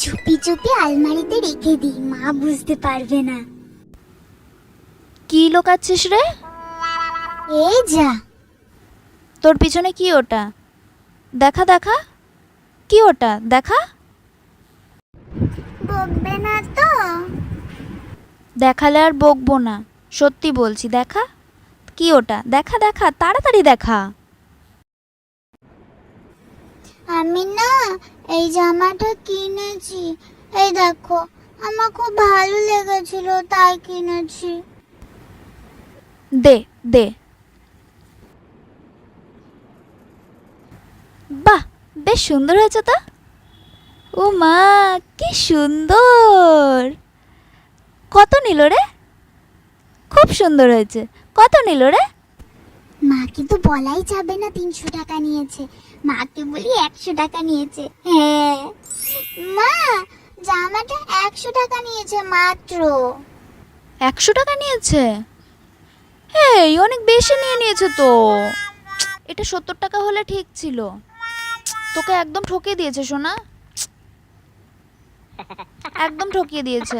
চুপি চুপি আলমারিতে রেখে দিই, মা বুঝতে পারবে না। কি লোকাচ্ছিস রে? এই যা। তোর পিছনে কি ওটা? দেখা দেখা, কি ওটা দেখা? বকবে না তো? দেখালে আর বকবো না, সত্যি বলছি। দেখা, কি ওটা? দেখা দেখা, তাড়াতাড়ি দেখা। আমি না এই জামাটা কিনেছি, এই দেখো, আমার খুব ভালো লেগেছিল তাই কিনেছি। দে দে। বাহ, বেশ সুন্দর হয়েছে তো। ও মা, কি সুন্দর! কত নিল রে? খুব সুন্দর হয়েছে। কত নিল রে? মা কিন্তু বলাই যাবে না 300 টাকা নিয়েছে, মাকে বলি 100 টাকা নিয়েছে। হ্যাঁ মা, জামাটা 100 টাকা নিয়েছে মাত্র। 100 টাকা নিয়েছে? এই অনেক বেশি নিয়ে নিয়েছে তো। এটা 70 টাকা হলে ঠিক ছিল। তোকে একদম ঠকিয়ে দিয়েছে সোনা, একদম ঠকিয়ে দিয়েছে।